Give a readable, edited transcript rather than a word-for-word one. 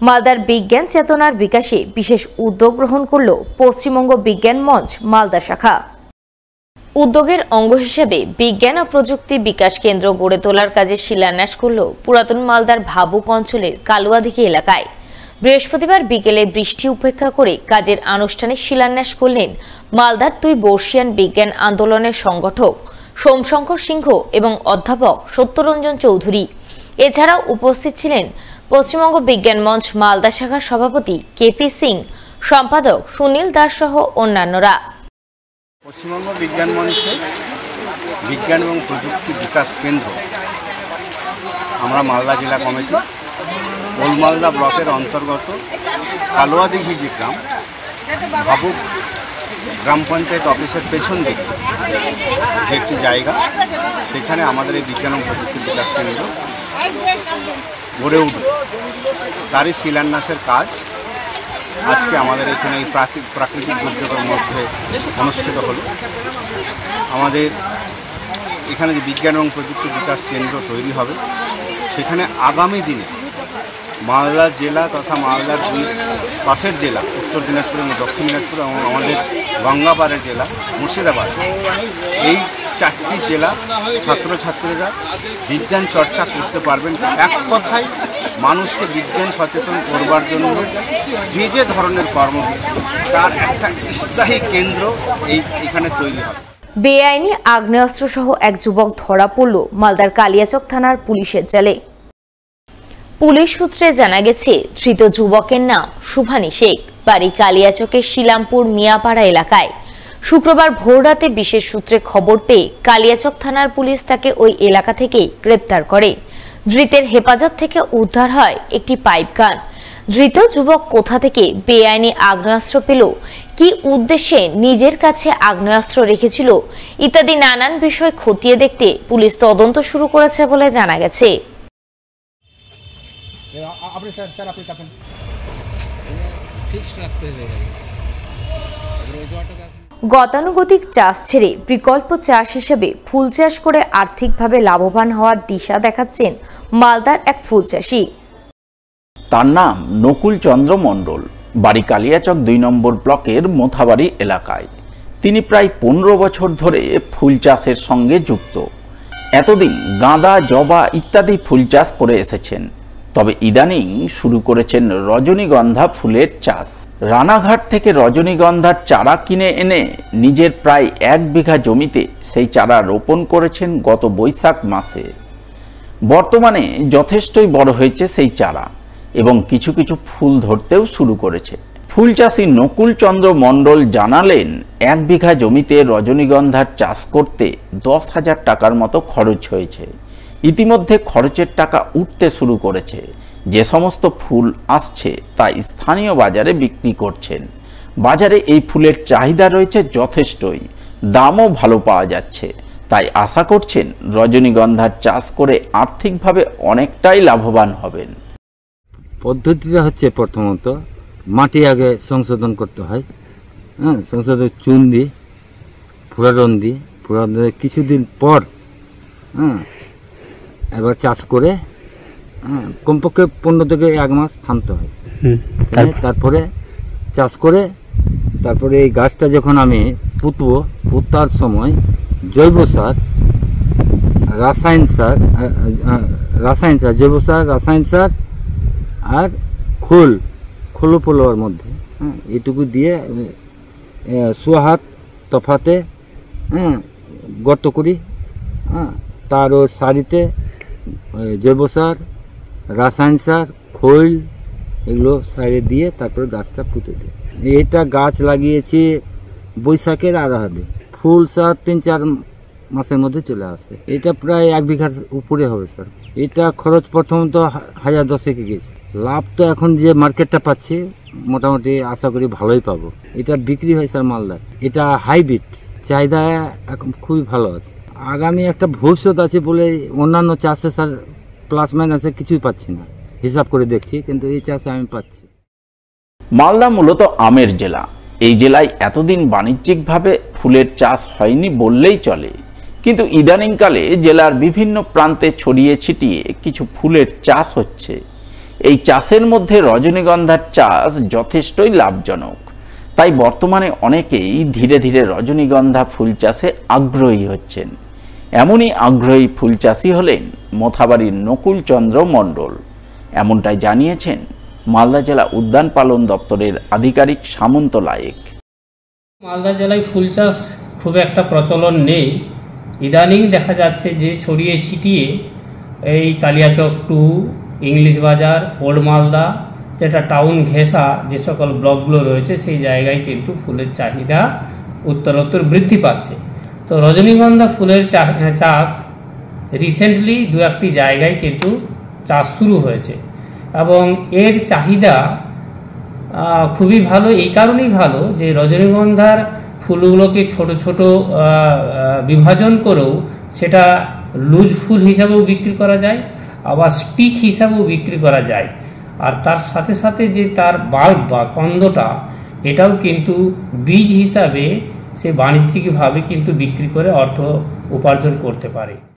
মালদার বিজ্ঞান চেতনার বিকাশে বিশেষ উদ্যোগ গ্রহণ করল পশ্চিমবঙ্গ বিজ্ঞান মঞ্চ মালদা শাখা। উদ্যোগের অঙ্গ হিসেবে বিজ্ঞান ও প্রযুক্তি বিকাশ কেন্দ্র গড়ে তোলার কাজে শিলান্যাস করল পুরাতন মালদার ভাবুক অঞ্চলের কালুয়াদিঘি এলাকায়। বৃহস্পতিবার বিকেলে বৃষ্টি উপেক্ষা করে কাজের আনুষ্ঠানিক শিলান্যাস করলেন মালদার 2 বর্ষিয়ান বিজ্ঞান আন্দোলনের সংগঠক সোমশঙ্কর সিংহ এবং অধ্যাপক সত্যরঞ্জন চৌধুরী। এছাড়াও উপস্থিত ছিলেন পশ্চিমবঙ্গ বিজ্ঞান মঞ্চ মালদা শাখার সভাপতি কেপি সিং, সম্পাদক সুনীল দাস সহ অন্যান্যরা। পশ্চিমবঙ্গ বিজ্ঞান মঞ্চে বিজ্ঞান এবং প্রযুক্তি বিকাশ কেন্দ্র আমরা মালদা জেলা কমিটি ওল্ড মালদা ব্লকের অন্তর্গত কালুয়াদিঘি যে গ্রাম, ভাবুক গ্রাম পঞ্চায়েত অফিসের পেছন দিকে যে একটি জায়গা, সেখানে আমাদের এই বিজ্ঞান এবং প্রযুক্তি বিকাশ কেন্দ্র গড়ে উঠবে, তারই শিলান্যাসের কাজ আজকে আমাদের এখানে এই প্রাকৃতিক দুর্যোগের মধ্যে অনুষ্ঠিত হলো। আমাদের এখানে যে বিজ্ঞান এবং প্রযুক্তি বিকাশ কেন্দ্র তৈরি হবে, সেখানে আগামী দিনে মালদা জেলা তথা মালদার পাশের জেলা উত্তর দিনাজপুর এবং দক্ষিণ দিনাজপুর এবং আমাদের গঙ্গাপাড়ের জেলা মুর্শিদাবাদ, এই 4টি জেলা ছাত্রছাত্রীরা বিজ্ঞান চর্চা করতে পারবেন। এক কথায় মানুষকে বিজ্ঞান সচেতন করবার জন্য যে ধরনের কর্মসূচি, তার একটা স্থায়ী কেন্দ্র এখানে তৈরি হবে। বেআইনি আগ্নেয়াস্ত্র সহ এক যুবক ধরা পড়ল মালদার কালিয়াচক থানার পুলিশের জালে। পুলিশ সূত্রে জানা গেছে, ধৃত যুবকের নাম শুভানী শেখ, বাড়ি কালিয়াচকের শিলামপুর মিয়াপাড়া এলাকায়। শুক্রবার ভোররাতে বিশেষ সূত্রে খবর পেয়ে কালিয়াচক থানার পুলিশ তাকে ওই এলাকা থেকে গ্রেপ্তার করে। ধৃতের হেফাজত থেকে উদ্ধার হয় একটি পাইপ গান। ধৃত যুবক কোথা থেকে বেআইনি আগ্নেয়াস্ত্র পেল, কি উদ্দেশ্যে নিজের কাছে আগ্নেয়াস্ত্র রেখেছিল ইত্যাদি নানান বিষয় খতিয়ে দেখতে পুলিশ তদন্ত শুরু করেছে বলে জানা গেছে। গতানুগতিক চাষ ছেড়ে বিকল্প চাষ হিসেবে ফুল চাষ করে আর্থিকভাবে লাভবান হওয়ার দিশা দেখাচ্ছেন মালদার এক ফুল চাষী। তার নাম নকুল চন্দ্র মণ্ডল, বাড়ি কালিয়াচক 2 নম্বর ব্লকের মোথাবাড়ি এলাকায়। তিনি প্রায় 15 বছর ধরে ফুল চাষের সঙ্গে যুক্ত। এতদিন গাঁদা, জবা ইত্যাদি ফুল চাষ করে এসেছেন, তবে ইদানিং শুরু করেছেন রজনীগন্ধা ফুলের চাষ। রানাঘাট থেকে রজনীগন্ধার চারা কিনে এনে নিজের প্রায় 1 বিঘা জমিতে সেই চারা রোপণ করেছেন গত বৈশাখ মাসে। বর্তমানে যথেষ্টই বড় হয়েছে সেই চারা এবং কিছু কিছু ফুল ধরতেও শুরু করেছে। ফুল চাষী নকুল চন্দ্র মণ্ডল জানালেন, 1 বিঘা জমিতে রজনীগন্ধার চাষ করতে 10,000 টাকার মতো খরচ হয়েছে। ইতিমধ্যে খরচের টাকা উঠতে শুরু করেছে। যে সমস্ত ফুল আসছে তা স্থানীয় বাজারে বিক্রি করছেন। বাজারে এই ফুলের চাহিদা রয়েছে যথেষ্টই, দামও ভালো পাওয়া যাচ্ছে। তাই আশা করছেন রজনীগন্ধার চাষ করে আর্থিকভাবে অনেকটাই লাভবান হবেন। পদ্ধতিটা হচ্ছে, প্রথমত মাটি আগে সংশোধন করতে হয়। সংশোধন চুন দিয়ে ফুরারন কিছুদিন পর এবার চাষ করে কমপক্ষে 15 থেকে 1 মাস থামতে হয়। তারপরে চাষ করে তারপরে এই গাছটা যখন আমি পুঁতবো, পুঁতার সময় জৈব সার, রাসায়নিক সার, জৈব সার, রাসায়নিক সার আর খোলো পোলোর মধ্যে এটুকু দিয়ে 100 হাত তফাতে গর্ত করি। তার ওই সারিতে জৈব সার, রাসায়নিক সার, খৈল এগুলো সারে দিয়ে তারপরে গাছটা পুঁতে দিই। এটা গাছ লাগিয়েছি বৈশাখের আড়াহাতে, ফুল স্যার 3-4 মাসের মধ্যে চলে আসে। এটা প্রায় 1 বিঘার উপরে হবে স্যার। এটা খরচ প্রথমত 1010 গেছে। লাভ তো এখন যে মার্কেটটা পাচ্ছি মোটামুটি আশা করি ভালোই পাবো। এটা বিক্রি হয় স্যার মালদার। এটা হাইব্রিড, চাহিদা এখন খুবই ভালো আছে। আগামী একটা ভবিষ্যৎ আছে বলে অন্যান্য চাষে স্যার প্লাস মাইনাসে কিছুই পাচ্ছি না, হিসাব করে দেখছি, কিন্তু এই চাষে আমি পাচ্ছি। মালদা মূলত আমের জেলা। এই জেলায় এতদিন বাণিজ্যিকভাবে ফুলের চাষ হয়নি বললেই চলে, কিন্তু ইদানিংকালে জেলার বিভিন্ন প্রান্তে ছড়িয়ে ছিটিয়ে কিছু ফুলের চাষ হচ্ছে। এই চাষের মধ্যে রজনীগন্ধার চাষ যথেষ্টই লাভজনক, তাই বর্তমানে অনেকেই ধীরে ধীরে রজনীগন্ধা ফুল চাষে আগ্রহী হচ্ছেন। এমনই আগ্রহী ফুল চাষি হলেন মোথাবাড়ির নকুল চন্দ্র মণ্ডল। এমনটাই জানিয়েছেন মালদা জেলা উদ্যান পালন দপ্তরের আধিকারিক সামন্ত লায়েক। মালদা জেলায় ফুল চাষ খুব একটা প্রচলন নেই। ইদানিং দেখা যাচ্ছে যে ছড়িয়ে ছিটিয়ে এই কালিয়াচক 2, ইংলিশ বাজার, ওল্ড মালদা, যেটা টাউন ঘেঁষা যে সকল ব্লকগুলো রয়েছে সেই জায়গায় কিন্তু ফুলের চাহিদা উত্তরোত্তর বৃদ্ধি পাচ্ছে। তো রজনীগন্ধা ফুলের চাষ রিসেন্টলি 2-1টি জায়গায় কিন্তু চাষ শুরু হয়েছে এবং এর চাহিদা খুবই ভালো। এই কারণেই ভালো যে রজনীগন্ধার ফুলগুলোকে ছোট ছোট বিভাজন করেও সেটা লুজ ফুল হিসাবেও বিক্রি করা যায়, আবার স্টিক হিসাবেও বিক্রি করা যায়। আর তার সাথে সাথে যে তার বাল্ব বা কন্দটা, এটাও কিন্তু বীজ হিসাবে সে বাণিজ্যিকভাবে কিন্তু বিক্রি করে অর্থ উপার্জন করতে পারে।